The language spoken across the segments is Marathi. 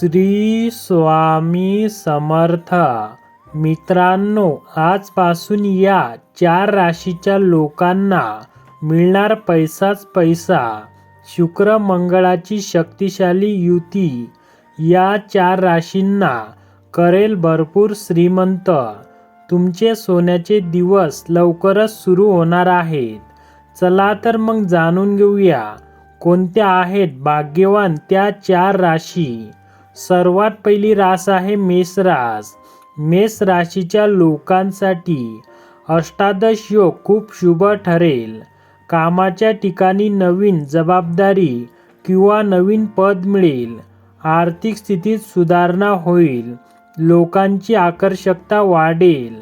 श्री स्वामी समर्थ. मित्रांनो, आजपासून या 4 राशीच्या लोकांना मिळणार पैसाच पैसा. शुक्र मंगळाची शक्तिशाली युती या 4 राशींना करेल भरपूर श्रीमंत. तुमचे सोन्याचे दिवस लवकरच सुरू होणार आहेत. चला तर मग जाणून घेऊया कोणत्या आहेत भाग्यवान त्या 4 राशी. सर्वात पहिली रास आहे मेष रास. मेष राशीच्या लोकांसाठी अष्टादश योग खूप शुभ ठरेल. कामाच्या ठिकाणी नवीन जबाबदारी किंवा नवीन पद मिळेल. आर्थिक स्थितीत सुधारणा होईल. लोकांची आकर्षकता वाढेल.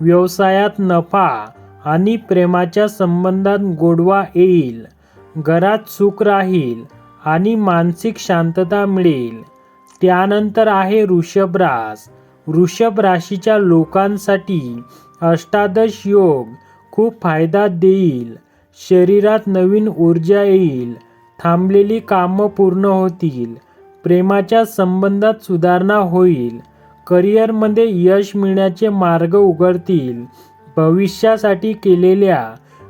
व्यवसायात नफा आणि प्रेमाच्या संबंधात गोडवा येईल. घरात सुख राहील आणि मानसिक शांतता मिळेल. त्यानंतर आहे वृषभ रास. वृषभ राशीच्या लोकांसाठी अष्टादश योग खूप फायदा देईल. शरीरात नवीन ऊर्जा येईल. थांबलेली कामं पूर्ण होतील. प्रेमाच्या संबंधात सुधारणा होईल. करिअरमध्ये यश मिळण्याचे मार्ग उघडतील. भविष्यासाठी केलेल्या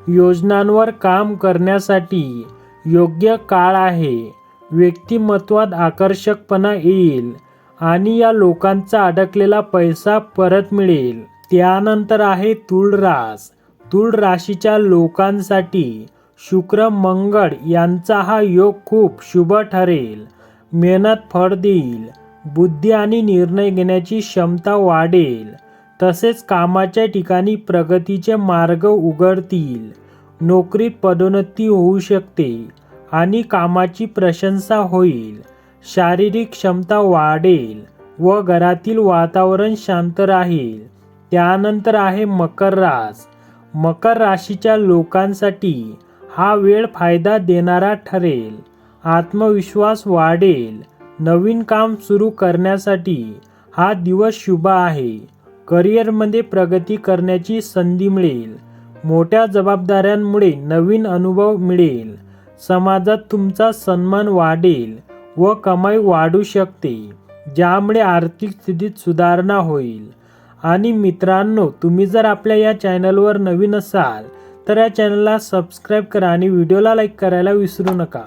योजनांवर काम करण्यासाठी योग्य काळ आहे. व्यक्तिमत्वात आकर्षकपणा येईल आणि या लोकांचा अडकलेला पैसा परत मिळेल. त्यानंतर आहे तुळ रास. तुळ राशीच्या लोकांसाठी शुक्र मंगळ यांचा हा योग खूप शुभ ठरेल. मेहनत फळ देईल. बुद्धी आणि निर्णय घेण्याची क्षमता वाढेल. तसेच कामाच्या ठिकाणी प्रगतीचे मार्ग उघडतील. नोकरीत पदोन्नती होऊ शकते आणि कामाची प्रशंसा होईल. शारीरिक क्षमता वाढेल व घरातील वातावरण शांत राहील. त्यानंतर आहे मकर रास. मकर राशीच्या लोकांसाठी हा वेळ फायदा देणारा ठरेल. आत्मविश्वास वाढेल. नवीन काम सुरू करण्यासाठी हा दिवस शुभ आहे. करिअरमध्ये प्रगती करण्याची संधी मिळेल. मोठ्या जबाबदाऱ्यांमुळे नवीन अनुभव मिळेल. समाजात तुमचा सन्मान वाढेल व कमाई वाढू शकते, ज्यामुळे आर्थिक स्थितीत सुधारणा होईल. आणि मित्रांनो, तुम्ही जर आपल्या या चॅनलवर नवीन असाल तर या चॅनलला सबस्क्राईब करा आणि व्हिडिओला लाईक करायला विसरू नका.